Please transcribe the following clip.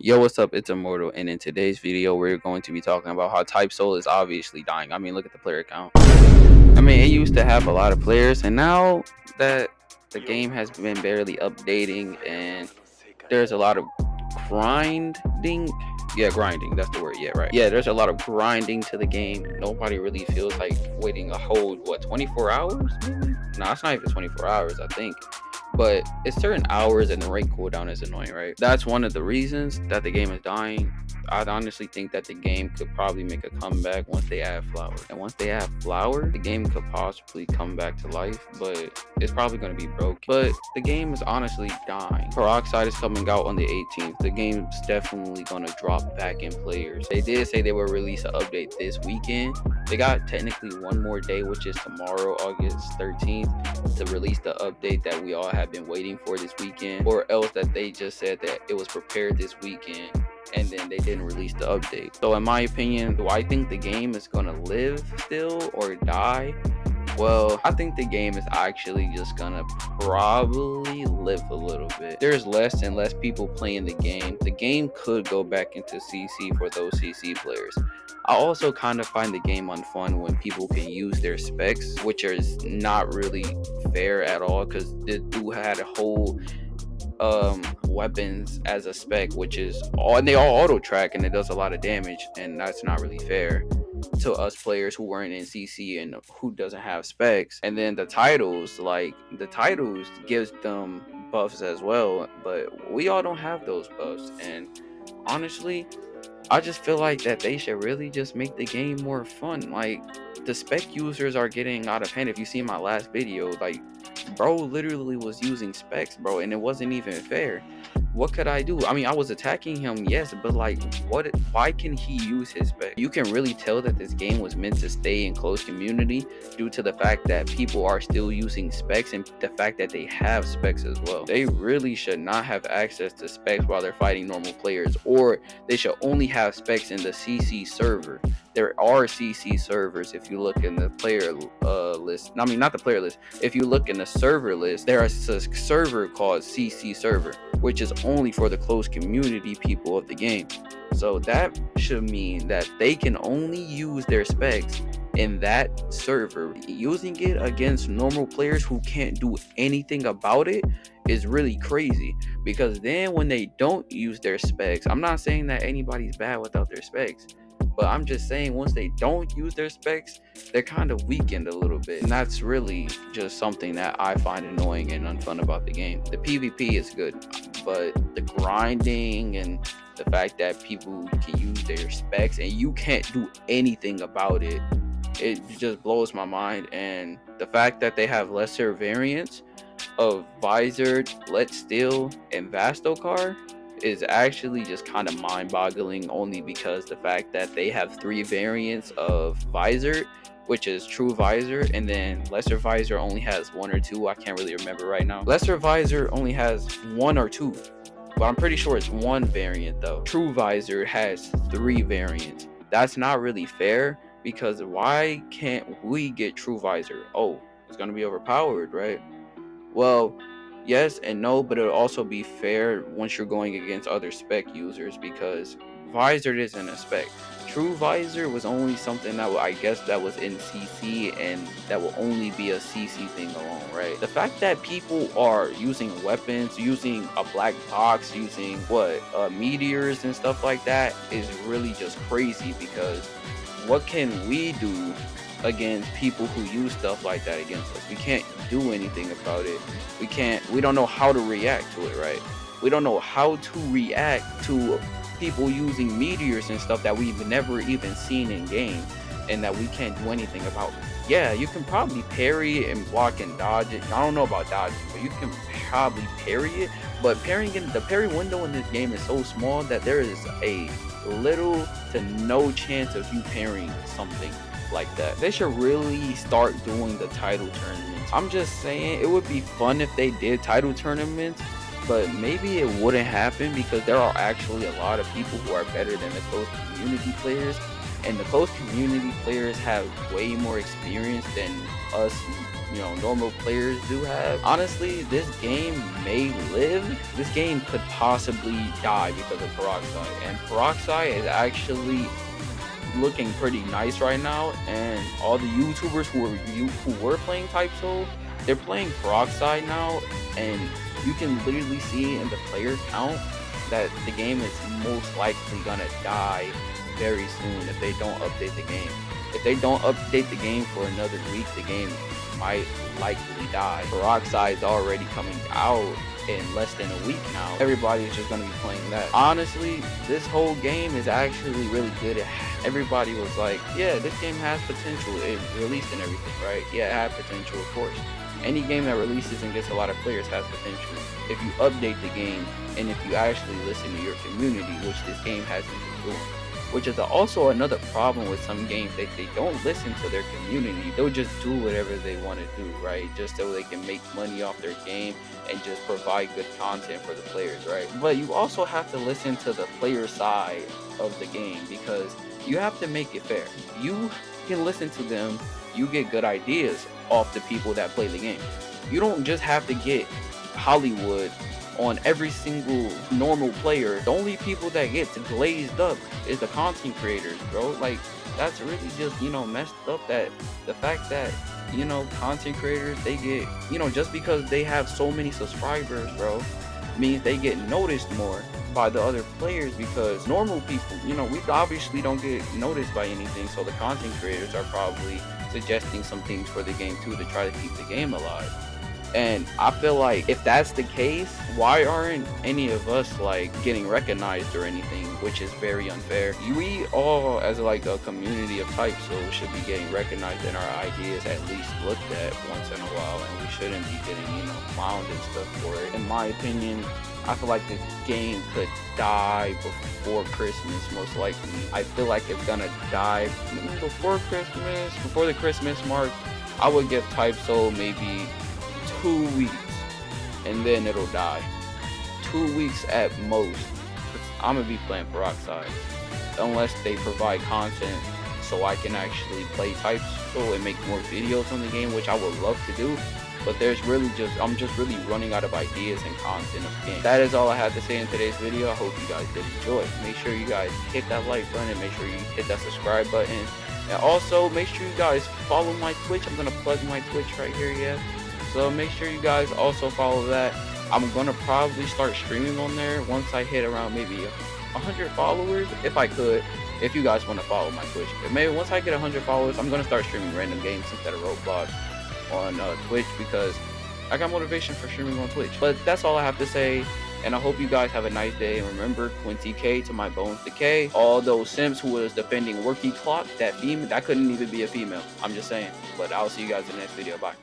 Yo, what's up? It's Immortal, and in today's video, we're going to be talking about how Type Soul is obviously dying. I mean, look at the player count. I mean, it used to have a lot of players, and now that the game has been barely updating, and there's a lot of grinding. Yeah, grinding. That's the word. Yeah, right. Yeah, there's a lot of grinding to the game. Nobody really feels like waiting a whole 24 hours. No, it's not even 24 hours. I think. But it's certain hours and the rank cooldown is annoying, right? That's one of the reasons that the game is dying. I honestly think that the game could probably make a comeback once they add Flower. And once they add Flower, the game could possibly come back to life, but it's probably going to be broken. But the game is honestly dying. Peroxide is coming out on the 18th. The game's definitely going to drop back in players. They did say they will release an update this weekend. They got technically one more day, which is tomorrow, August 13th, to release the update that we all have been waiting for this weekend, or else that they just said that it was prepared this weekend and then they didn't release the update. So in my opinion, do I think the game is gonna live still or die? Well, I think the game is actually just gonna probably live a little bit. There's less and less people playing the game. The game could go back into CC for those CC players. I also kind of find the game unfun when people can use their specs, which is not really fair at all, because this dude had a whole weapons as a spec, which is all, and they all auto track and it does a lot of damage, and that's not really fair to us players who weren't in CC and who doesn't have specs. And then the titles gives them buffs as well, but we all don't have those buffs. And honestly, I just feel like that they should really just make the game more fun. Like, the spec users are getting out of hand. If you see my last video, like, bro literally was using specs, bro, and it wasn't even fair. What could I do? I mean, I was attacking him, yes, but like, why can he use his spec? You can really tell that this game was meant to stay in close community due to the fact that people are still using specs and the fact that they have specs as well. They really should not have access to specs while they're fighting normal players, or they should only have specs in the CC server. There are CC servers. If you look in the player list, I mean, not the player list, if you look in the server list, there is a server called CC server, which is only for the close community people of the game. So that should mean that they can only use their specs in that server. Using it against normal players who can't do anything about it is really crazy, because then when they don't use their specs, I'm not saying that anybody's bad without their specs, but I'm just saying once they don't use their specs, they're kind of weakened a little bit. And that's really just something that I find annoying and unfun about the game. The PvP is good, but the grinding and the fact that people can use their specs and you can't do anything about it, it just blows my mind. And the fact that they have lesser variants of Visor, Let Still, and Vastokar is actually just kind of mind-boggling, only because the fact that they have 3 variants of Visor, which is True Visor, and then Lesser Visor only has 1 or 2. I can't really remember right now. Lesser Visor only has 1 or 2, but I'm pretty sure it's 1 variant though. True Visor has 3 variants. That's not really fair, because why can't we get True Visor? Oh, it's gonna be overpowered, right? Well, yes and no, but it'll also be fair once you're going against other spec users, because Visor isn't a spec. True Visor was only something that I guess that was in CC, and that will only be a CC thing alone, right? The fact that people are using weapons, using a black box, using meteors and stuff like that is really just crazy, because what can we do against people who use stuff like that against us? We can't do anything about it. We don't know how to react to it, right? We don't know how to react to people using meteors and stuff that we've never even seen in game, and that we can't do anything about. Yeah, you can probably parry it and block and dodge it. I don't know about dodging, but you can probably parry it. But the parry window in this game is so small that there is a little to no chance of you parrying something like that. They should really start doing the title tournaments. I'm just saying, it would be fun if they did title tournaments, but maybe it wouldn't happen, because there are actually a lot of people who are better than the close community players, and the closed community players have way more experience than us, normal players do have. Honestly, this game may live. This game could possibly die because of Peroxide, and Peroxide is actually looking pretty nice right now. And all the YouTubers who were playing Type Soul, they're playing Peroxide now, and you can literally see in the player count that the game is most likely gonna die very soon if they don't update the game. If they don't update the game for another week, the game might likely die. Peroxide is already coming out in less than a week now. Everybody's just gonna be playing that. Honestly, this whole game is actually really good. Everybody was like, yeah, this game has potential. It released and everything, right? Yeah, it had potential, of course. Any game that releases and gets a lot of players has potential if you update the game and if you actually listen to your community, which this game hasn't been doing. Which is also another problem with some games. They don't listen to their community. They'll just do whatever they want to do, right? Just so they can make money off their game and just provide good content for the players, right? But you also have to listen to the player side of the game, because you have to make it fair. You can listen to them. You get good ideas off the people that play the game. You don't just have to get Hollywood on every single normal player. The only people that get glazed up is the content creators, bro. Like, that's really just, messed up, that the fact that, content creators, they get, just because they have so many subscribers, bro, means they get noticed more by the other players, because normal people, we obviously don't get noticed by anything. So the content creators are probably suggesting some things for the game too, to try to keep the game alive. And I feel like if that's the case, why aren't any of us like getting recognized or anything, which is very unfair. We all, as like a community of Type Soul, should be getting recognized and our ideas at least looked at once in a while, and we shouldn't be getting, clowned and stuff for it. In my opinion, I feel like this game could die before Christmas, most likely. I feel like it's gonna die before Christmas, before the Christmas mark. I would give Type Soul maybe 2 weeks, and then it'll die. 2 weeks at most. I'm gonna be playing Peroxide unless they provide content so I can actually play Type Soul and make more videos on the game, which I would love to do. But I'm just really running out of ideas and content of the game. That is all I had to say in today's video. I hope you guys did enjoy. Make sure you guys hit that like button, and make sure you hit that subscribe button. And also make sure you guys follow my Twitch. I'm gonna plug my Twitch right here, yeah. So make sure you guys also follow that. I'm gonna probably start streaming on there once I hit around maybe 100 followers, if I could. If you guys want to follow my Twitch, but maybe once I get 100 followers, I'm gonna start streaming random games instead of Roblox on Twitch, because I got motivation for streaming on Twitch. But that's all I have to say, and I hope you guys have a nice day. And remember, 20K to my bones decay. All those simps who was defending Worky Clock, that couldn't even be a female. I'm just saying. But I'll see you guys in the next video. Bye.